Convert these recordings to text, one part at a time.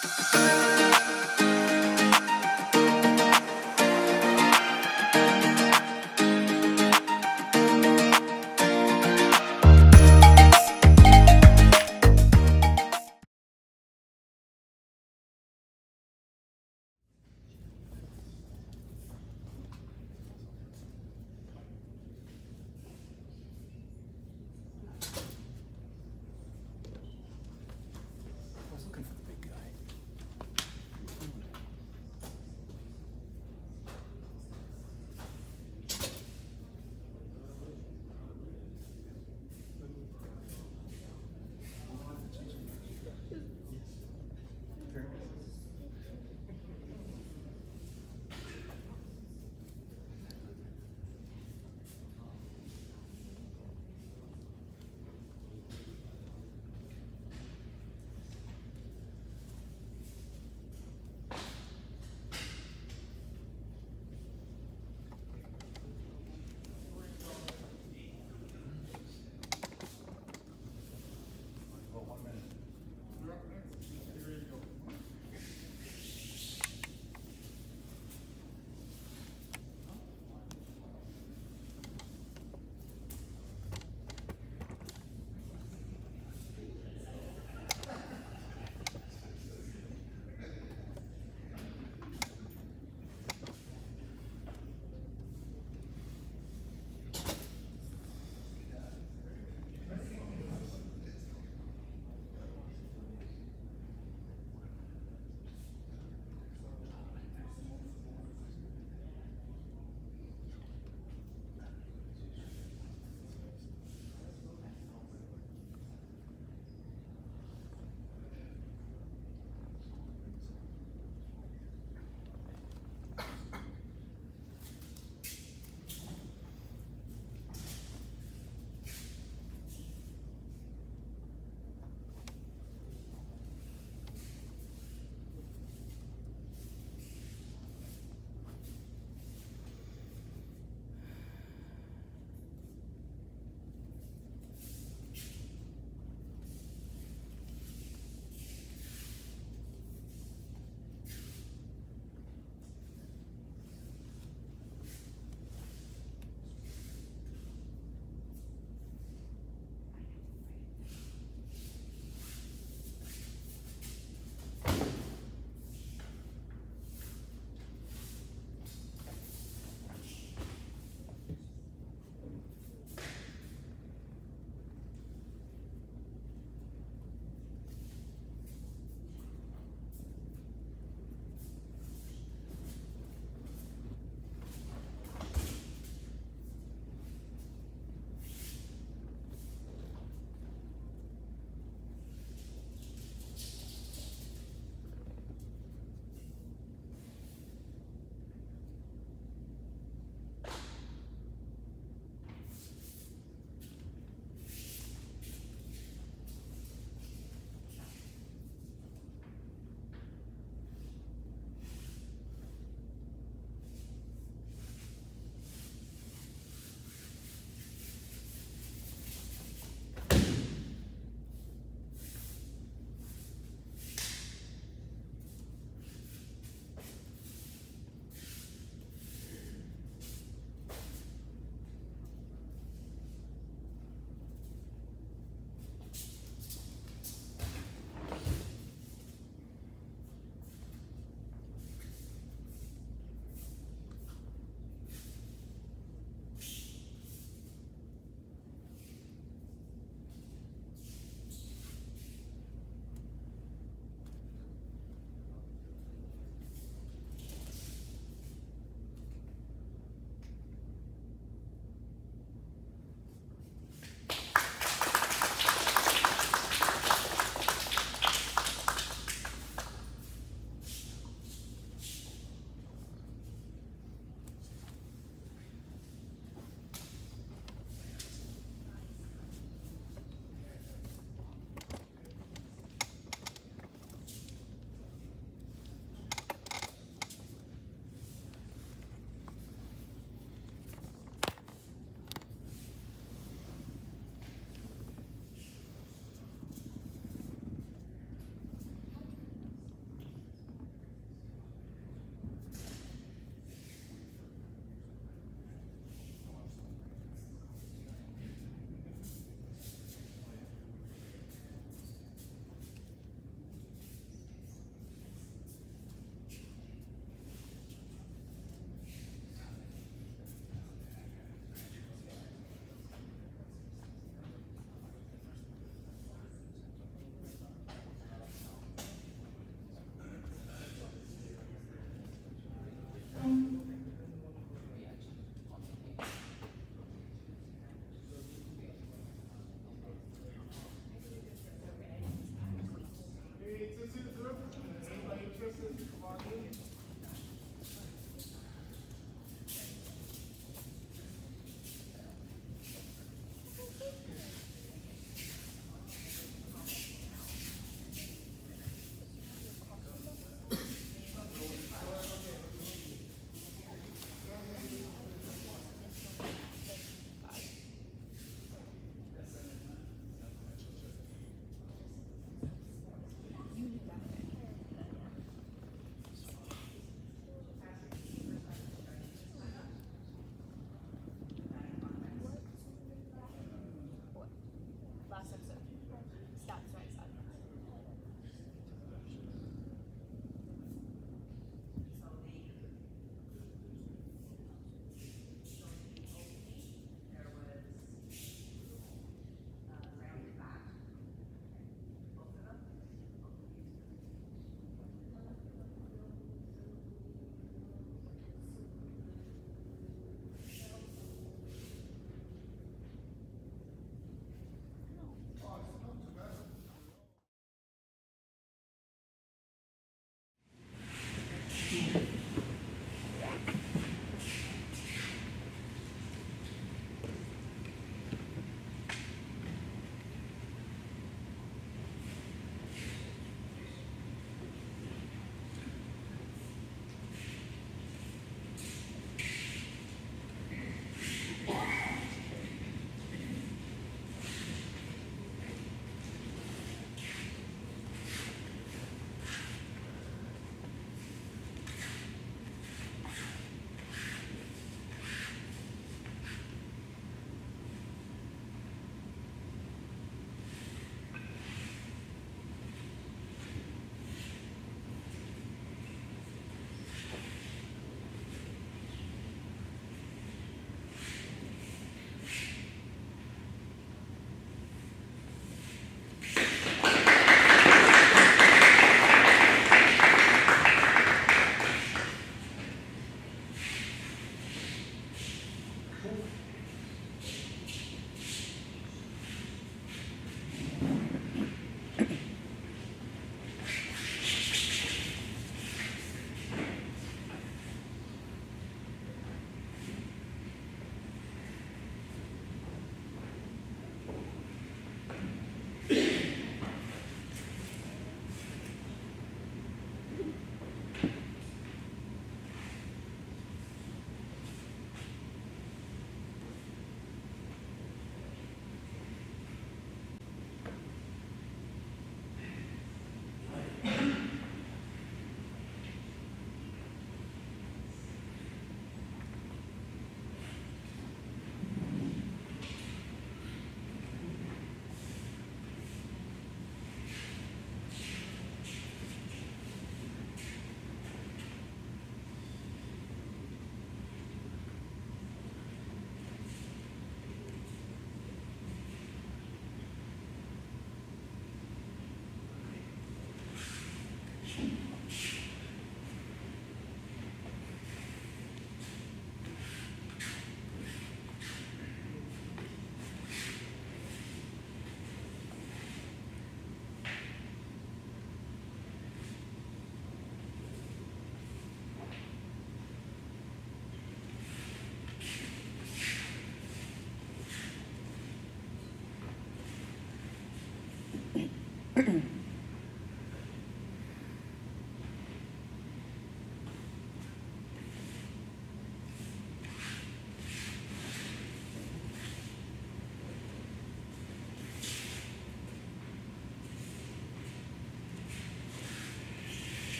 I was looking for the big guy.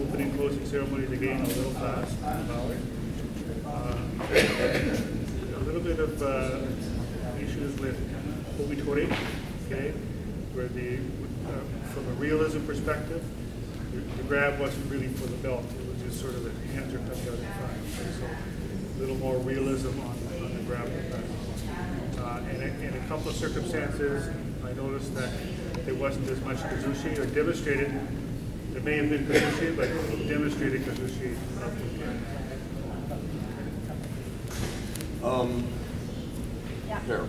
Opening closing ceremonies again a little fast in the valley. A little bit of issues with obitori, okay, where from a realism perspective, the grab wasn't really for the belt. It was just sort of the hands are coming out in front. Okay, so a little more realism on the grab of that. In a couple of circumstances, I noticed that there wasn't as much kazushi or demonstrated. There may have been kazushi, but demonstrated kazushi. Here.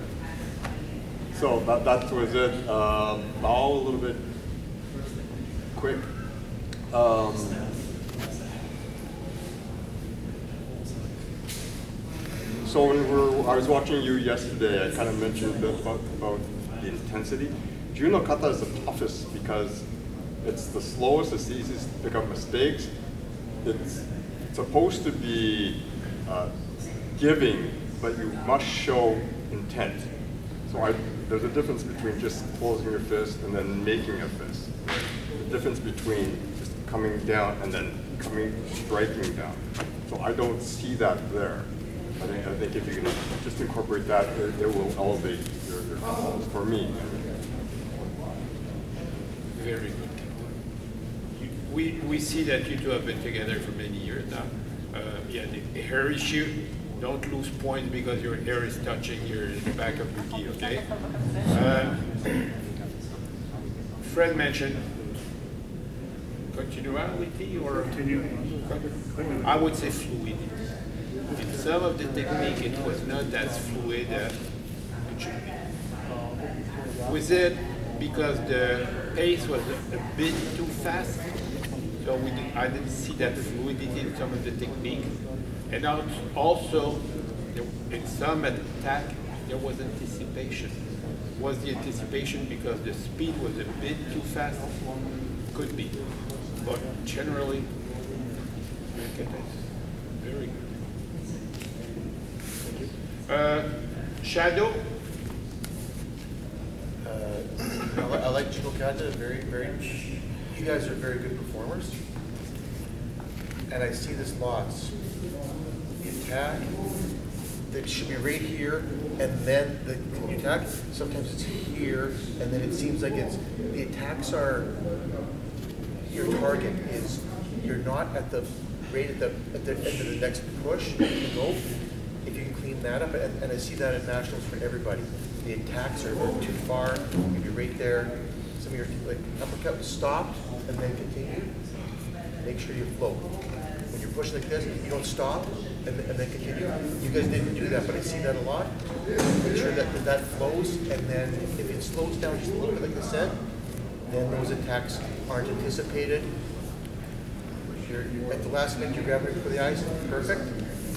So that was it. Now a little bit quick. So when I was watching you yesterday, I kind of mentioned a bit about the intensity. Judo Kata is the toughest because it's the slowest, it's the easiest to pick up mistakes. It's supposed to be giving, but you must show intent. So there's a difference between just closing your fist and then making a fist. The difference between just coming down and then striking down. So I don't see that there. I think if you can just incorporate that, it will elevate your performance for me. Very good. We see that you two have been together for many years now. Yeah, the hair issue, don't lose points because your hair is touching the back of your gi, okay? Fred mentioned continuity or I would say fluidity. In some of the technique, it was not as fluid as it should be. Was it because the pace was a bit too fast? So I didn't see that fluidity in some of the technique. And also, in some attack, there was anticipation. Was the anticipation because the speed was a bit too fast? Could be. But generally, very good. Shadow? I like Judo Kata, you guys are very good performers. And I see this lots. The attack, that should be right here, and then the attack, sometimes it's here, and then it seems like the attacks are, your target is, you're not at the end of the next push, you go. If you can clean that up, and I see that in nationals for everybody. The attacks are too far, you'd be right there. Some of your uppercut was stopped and then continue. Make sure you flow. When you're pushing like this, you don't stop and then continue. You guys didn't do that, but I see that a lot. Make sure that flows, and then if it slows down just a little bit, like I said, then those attacks aren't anticipated. At the last minute, you're grabbing it for the eyes, perfect.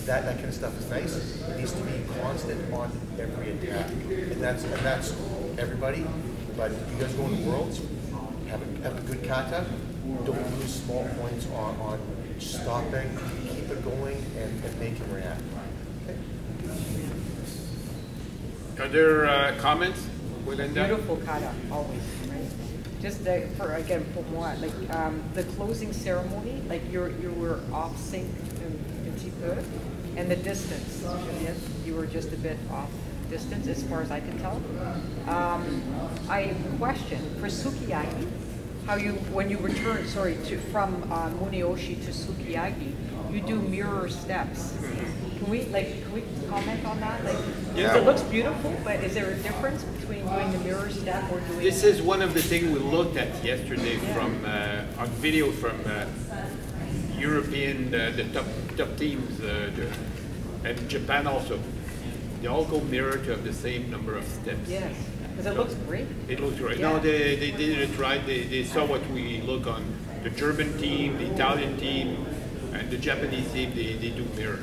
That kind of stuff is nice. It needs to be constant on every attack, and that's everybody. But if you guys go in the worlds, have a good kata. Don't lose small points on stopping. Keep it going and make him react. Okay. Are there comments? Beautiful kata, always. Right? Just for moi, like the closing ceremony, like you were off sync un petit peu. And the distance, you were just a bit off distance as far as I can tell. I question for sukiyaki, how when you return, from Muneoshi to sukiyaki, you do mirror steps. Can we comment on that? Yeah. It looks beautiful, but is there a difference between doing the mirror step or doing? This is one of the things we looked at yesterday from on video from European, the top teams, and Japan also. They all go mirror to have the same number of steps. Yes, because it looks great. It looks great. Yeah. No, they did it right. They saw what we look on the German team, the Italian team, and the Japanese team. They do mirror.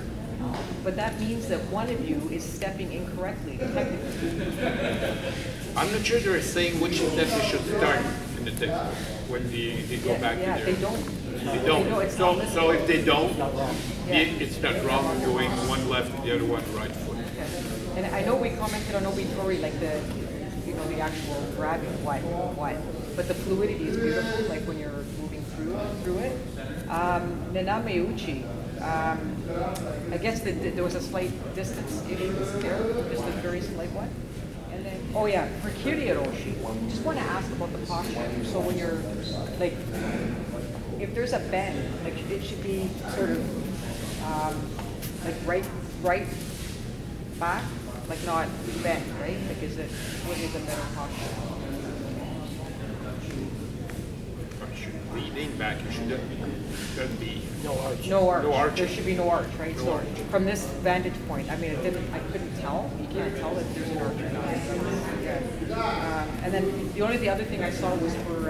But that means that one of you is stepping incorrectly, technically. I'm not sure they're saying which step they should start in the textbook when they go back to their... They don't. They don't. So if they don't, it's not wrong going one left, the other one right foot. And I know we commented on obitori, like you know, the actual grabbing what. But the fluidity is beautiful, like when you're moving through it. Nenameuchi, I guess there was a slight distance issue there, just a very slight one. And then, oh yeah, for Kiryoshi, just want to ask about the posture. So when you're, like, if there's a bend, like it should be sort of, like right back, like not bent, right? Like what is a better posture? Leaning back, you shouldn't be. No arch. There should be no arch, right? No so arch. from this vantage point, I mean, I couldn't tell. You can't tell if there's an arch or not. Okay. And then the other thing I saw was for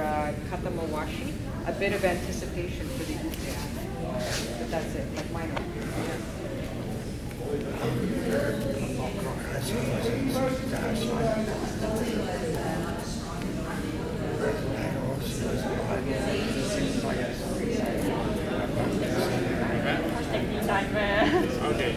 Kata Mawashi, a bit of anticipation for the uke. But that's it, like minor. Okay.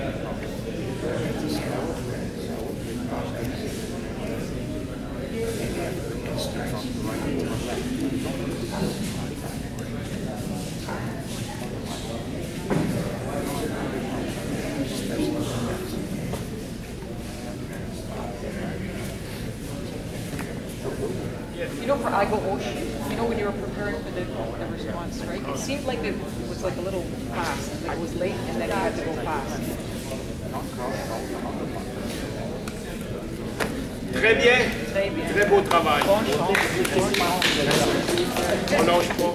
You know, for Aigo Oshi, you know, when you were preparing for the response, right? It seemed like it was like a little fast. It was late and then you had to go fast. Très bien. Très bien. Très beau travail. Bonne chance. Bonne chance. On lâche pas.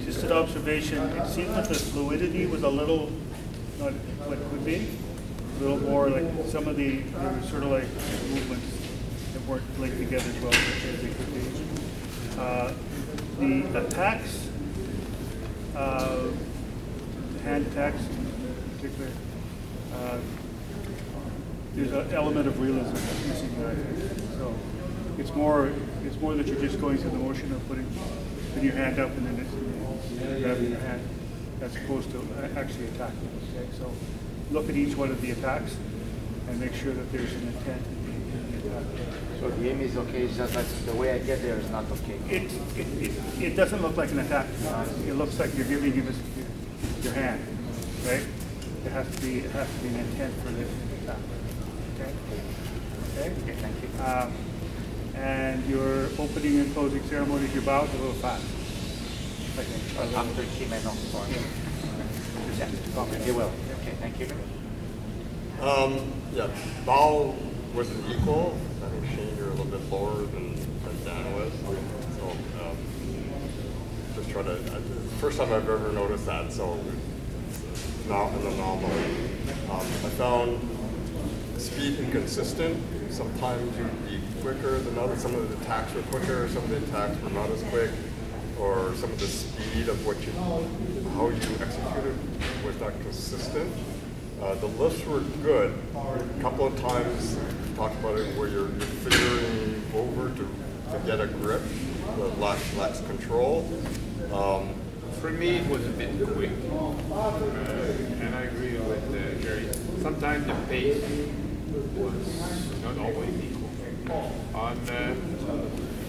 Just an observation, it seemed that the fluidity was a little, not what it could be, a little more like some of the, there were sort of like movements that weren't linked together as well as they could be. The attacks, the hand attacks in particular, there's an element of realism that's missing there. So it's more that you're just going through the motion of putting your hand up and then grabbing your hand, as opposed to actually attacking. Okay, so look at each one of the attacks and make sure that there's an intent in the attack. So the aim is okay, it's just that the way I get there is not okay. It doesn't look like an attack, to be honest. It looks like you're giving him your hand, right? It has to be an intent for the attack. Okay? Okay? Okay, thank you. And your opening and closing ceremonies, your bows a little fast. After Kime, no, sorry. Yeah, okay, you will. Okay, thank you. Yeah, bow wasn't equal. I think Shane, you're a little bit lower than Dan was. So just try to, first time I've ever noticed that, so it's not an anomaly. I found speed inconsistent. Sometimes you'd be quicker than others. Some of the attacks were quicker, some of the attacks were not as quick, or some of the speed of how you executed was not consistent. The lifts were good. A couple of times you talked about it where you're figuring over to get a grip, but lacks control. For me, it was a bit quick, and I agree with Jerry. Sometimes the pace was not always equal. On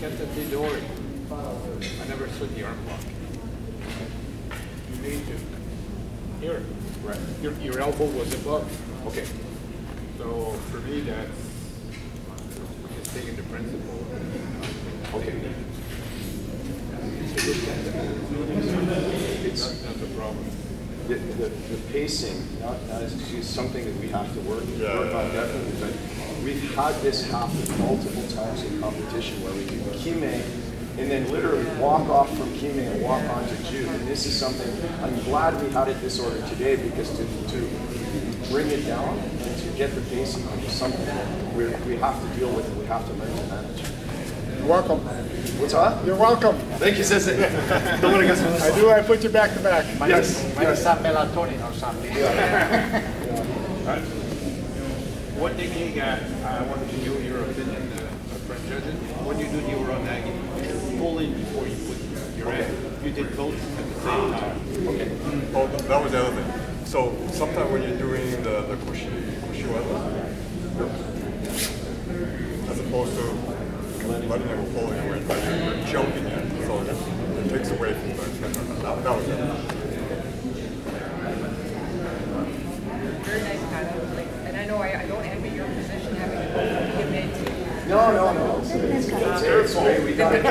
Kata Dori, I never saw the arm lock. You need to. Here, right. Your elbow was above. Okay. So for me, that's just taking the principle. Okay. It's not the problem. The pacing is something that we have to work on definitely, but we've had this happen multiple times in competition where we do Kime and then literally walk off from Kime and walk on to Judo. And this is something, I'm glad we had it this order today because to bring it down and to get the pacing is something that we have to deal with and we have to learn to manage. You're welcome. What's that? You're welcome. Thank you, Sensei. I do. I put you back to back. Minus some melatonin or something. One thing I wanted to know your opinion, French judges. When you do the uranagi, pull in before you put your head. You did both at the same time. Okay. Oh, that was the other thing. So sometimes when you're doing the kushiwada, as opposed to letting them pull you in, you're jumping in, so it takes away from that was it. Very nice kata. Like, and I know I don't envy your position having to go from Kime to. No. It's great. We got to do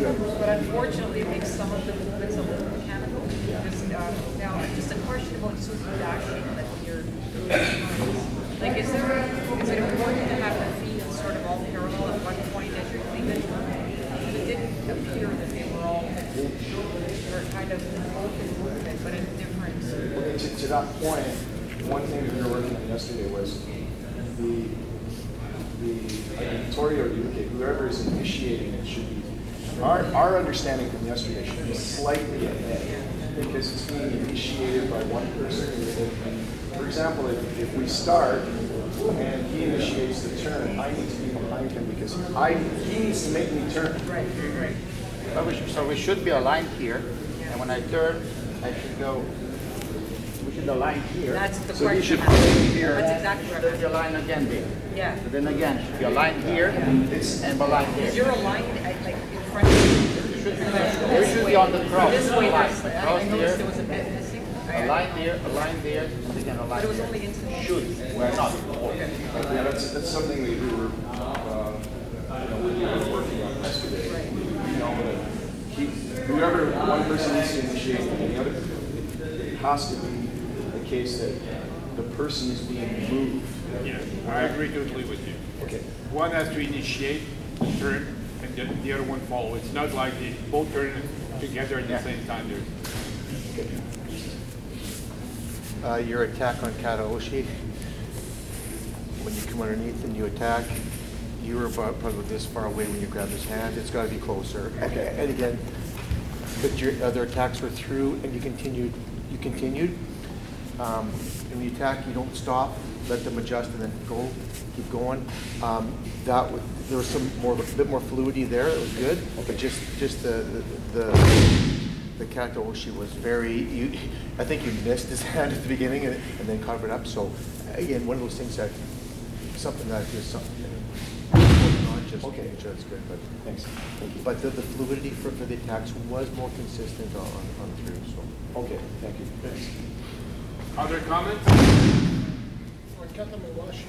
it. But unfortunately, it makes some of the movements a little mechanical. Because, now, just a question about Suzuki dashing that you're like, is it important to have the feet sort of all parallel at one point as you're doing it? Because it didn't appear that they were kind of both in movement, but in different. Okay, to that point, one thing that we were working on yesterday was the Tori or Yuke, whoever is initiating it should be, our understanding from yesterday should be slightly ahead because it's being initiated by one person. For example, if we start and he initiates the turn, I need to be behind him because he needs to make me turn. Right. So we should be aligned here, and when I turn, I should go. We should align here. That's the so question. we should play here. That's exactly right. Then you align again there. Yeah. So then again, should be aligned here and align Because here. you're aligned at, like in front of you. We should be on the cross. This way, Cross I noticed there there, was a bit missing. a line there, a line there, and again a line But it was there. only incident. Should, we're not. Okay. Yeah, that's something we were, we were working on yesterday. We know that whoever one person needs to initiate, and the other, it has to be the case that the person is being moved. Yeah, I agree totally with you. Okay. One has to initiate the turn, and the other one follow. It's not like they both turn together at the same time. Your attack on Kataoshi, when you come underneath and you attack, you were probably this far away when you grabbed his hand. It's got to be closer. Okay. And again, but your other attacks were through, and you continued. And when you attack, you don't stop. Let them adjust and then go. Keep going. There was a bit more fluidity there. It was good, but just the Kataoshi was very. I think you missed his hand at the beginning and then covered up. So again, one of those things that something that is something. Not just Okay. making sure it's good, but Thanks. Thank you. but the fluidity for the attacks was more consistent on through. So Okay, thank you. Thanks. Other comments? On Kata Mawashi,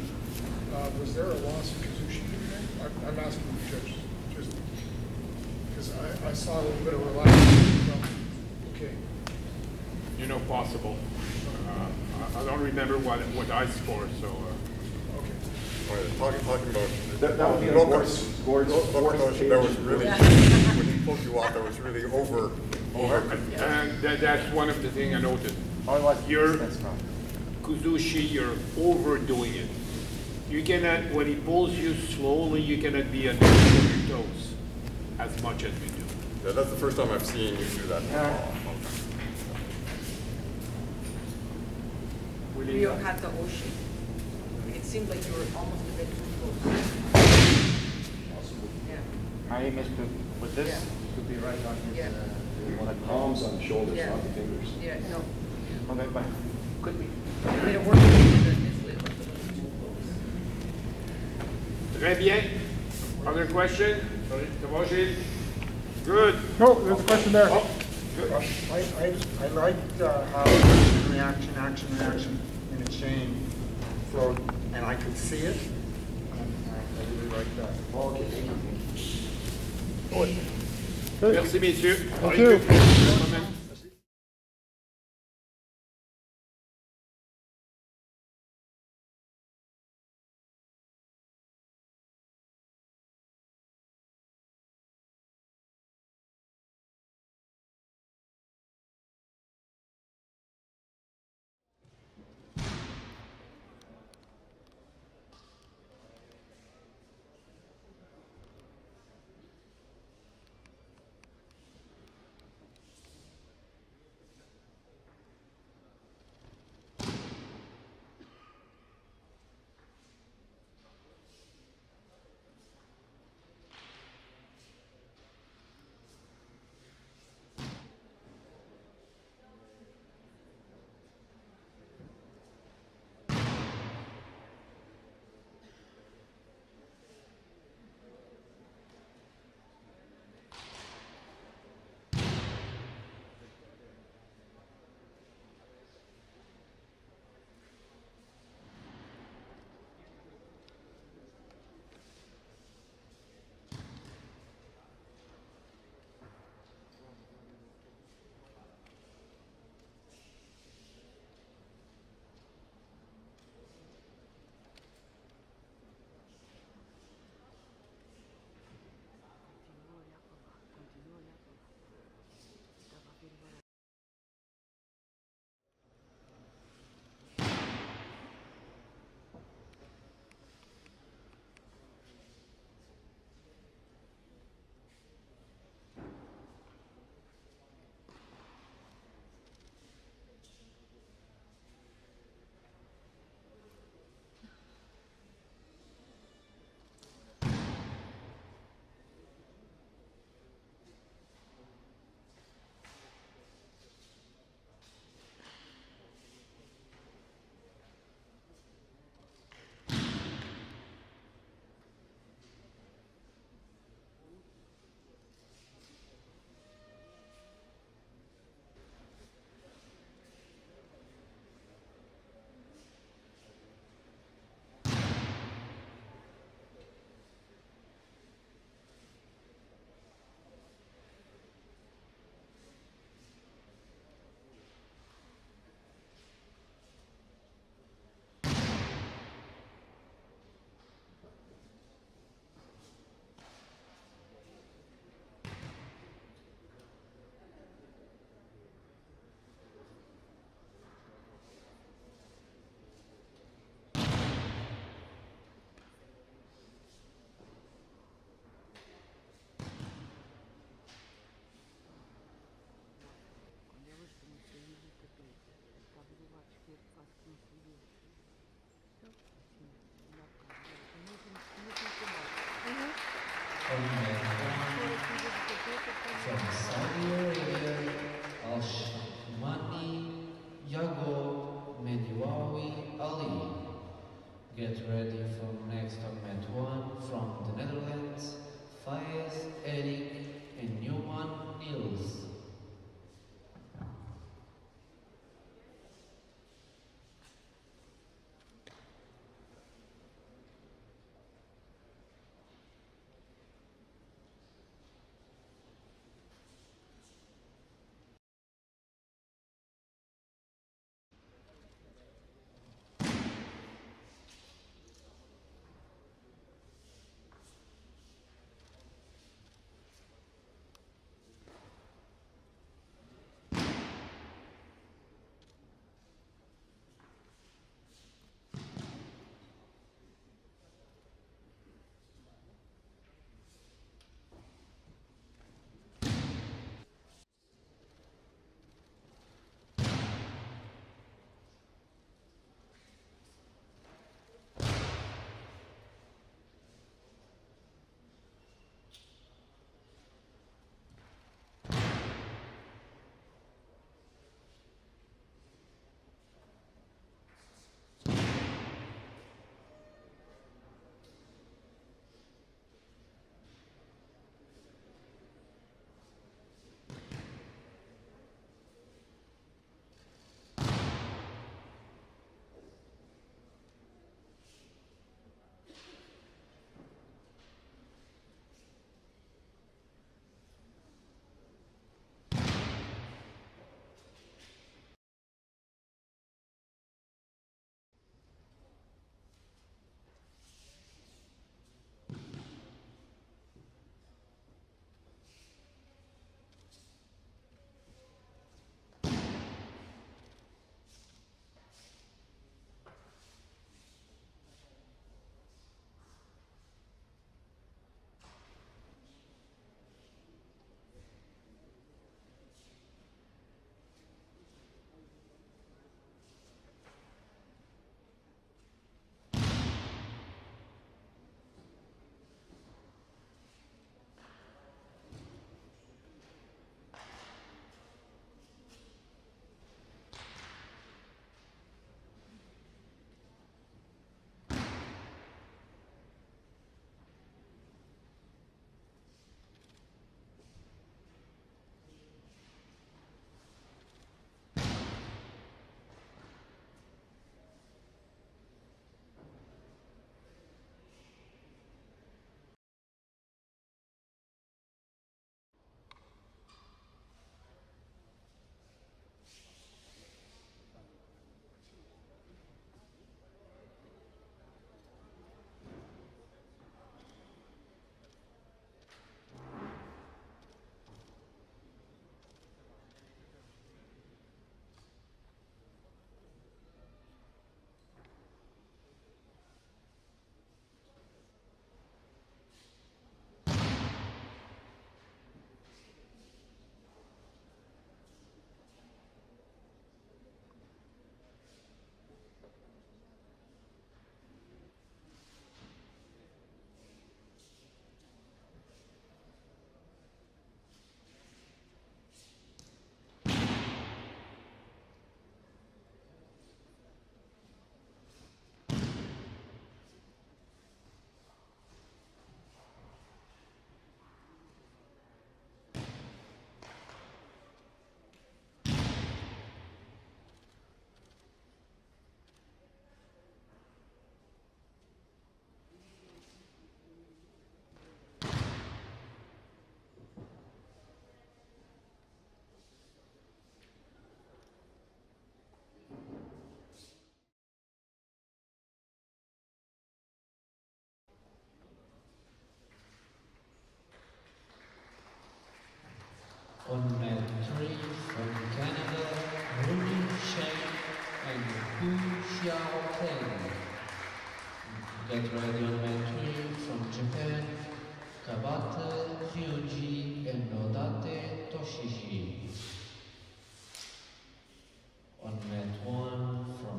was there a loss of Kazushi there? I'm asking the judge, just because I saw a little bit of relaxation. Okay. You know, possible. I don't remember what I scored, so. Okay. Talking about That would be a Gord's fourth page. that was really when he pulled you off. That was really over. And that's one of the things I noted. Oh, it was You're distance from. Kuzushi, you're overdoing it. You cannot, when he pulls you slowly, you cannot be on your toes as much as we do. Yeah, that's the first time I've seen you do that. Rio Kata Oshi. It seemed like you were almost a bit too close. Yeah. I missed with this Yeah. to be right on his. Yeah. On the palms on the shoulders, Yeah. not the fingers. Yeah, no. Okay, but could be. Did it work? It's lit. Très bien. Other question? Tavojin? Good. No, there's a question there. Oh, good. I liked how action in a chain flowed, and I could see it. I really liked that. Okay, thank you. Merci, messieurs. Thank you. From Saudi Arabia, Al-Shmani Yago Mediwawi Ali. Get ready for next on Mat 1 from the Netherlands, Faiz, Eric and Newman Niels. On Mat 3 from Canada, Rudy Sheng and Hu Xiaopeng. Get ready on Mat 3 from Japan, Kabata Ryuji and Nodate Toshihi. On Mat 1 from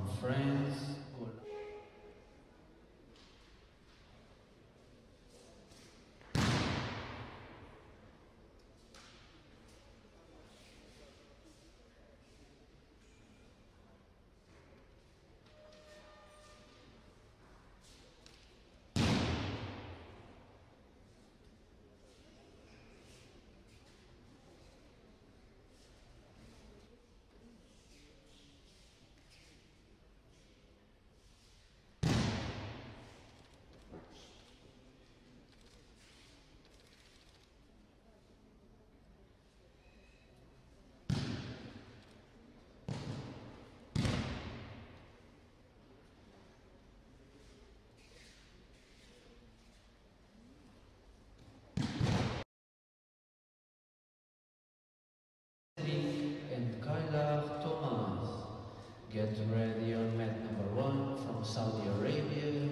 and Kailah Thomas. Get ready on mat number 1 from Saudi Arabia,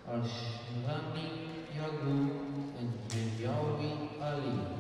Arshani Yagu and Menyawi Ali.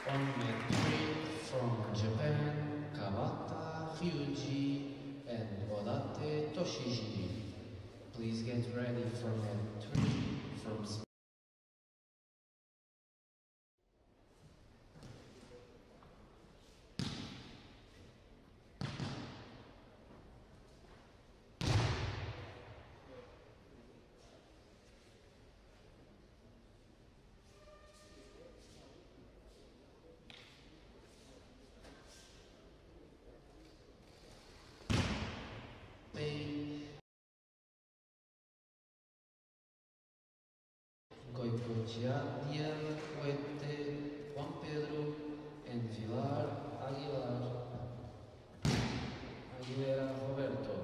On mat 3 from Japan, Kawata Hyuji and Odate Toshiji. Please get ready for mat 3 from Spain, Goicoechea, Huete, Juan Pedro, and Vilar Aguilera Roberto.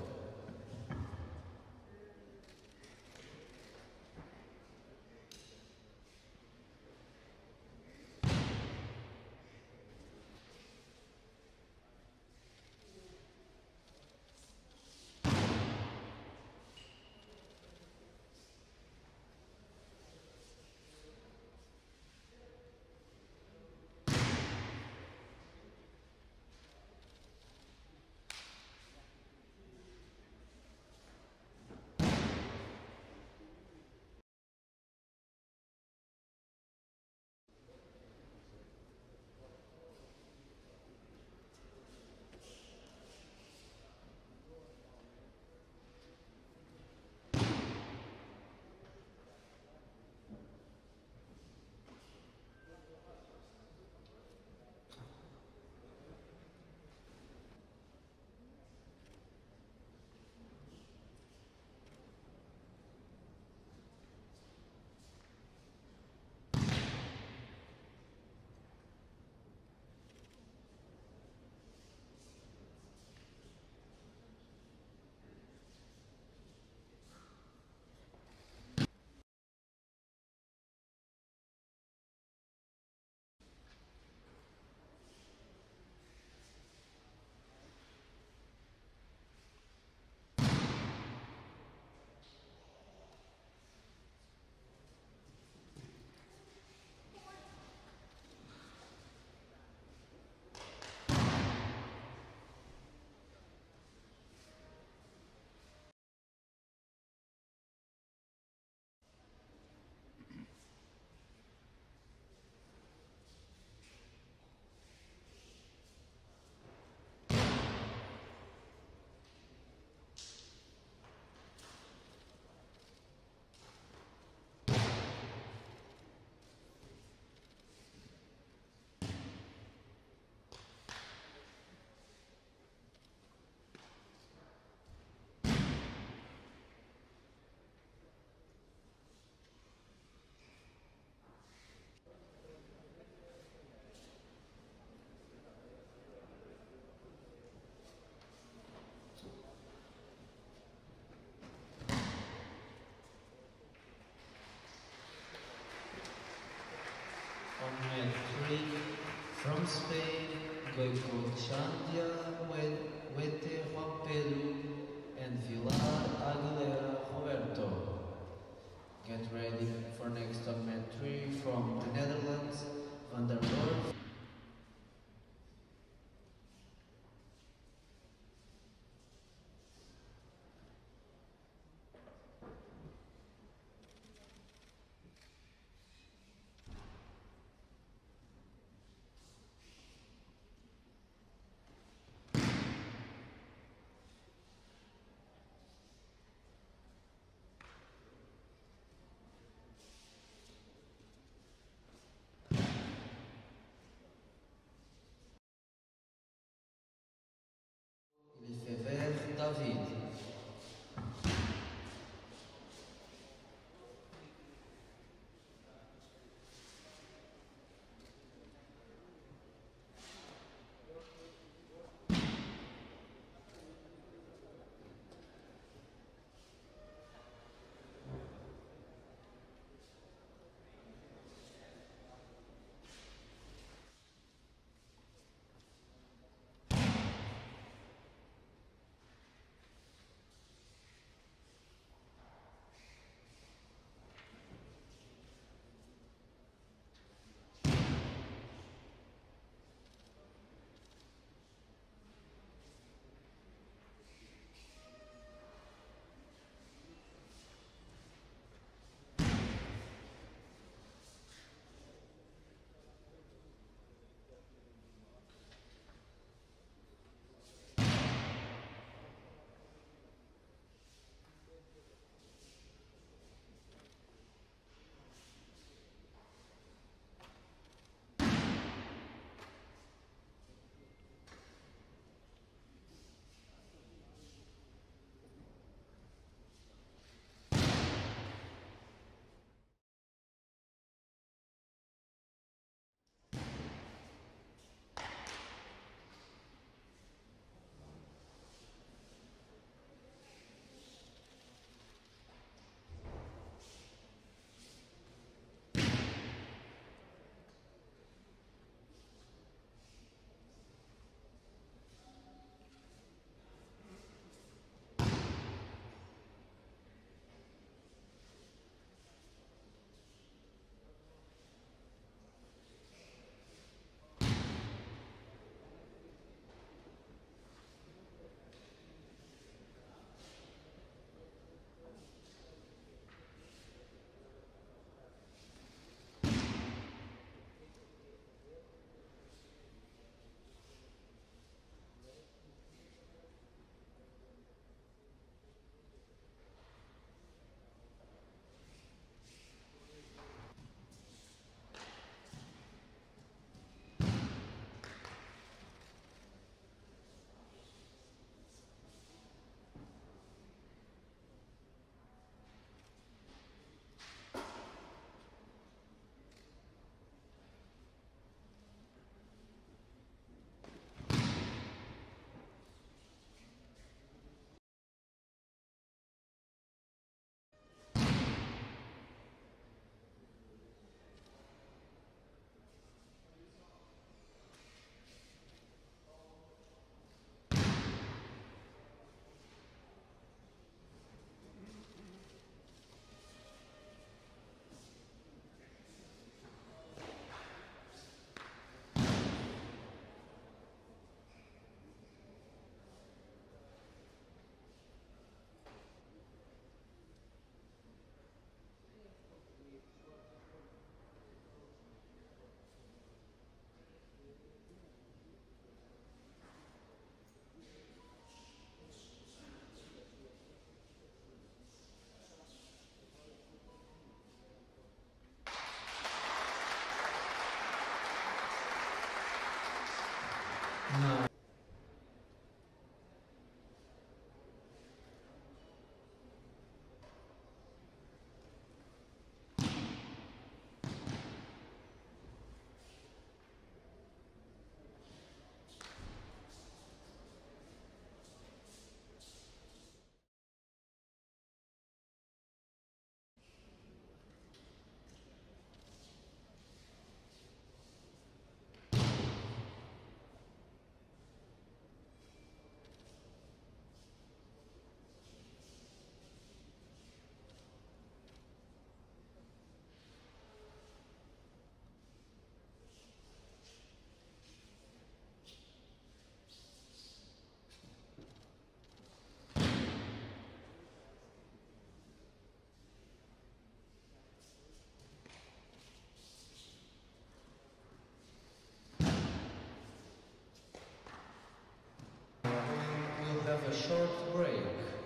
Goicochandia, Wete Juan Pedro, and Vilar Aguilera Roberto. Get ready for next segment 3 from the Netherlands, Van der Dorp. a short break.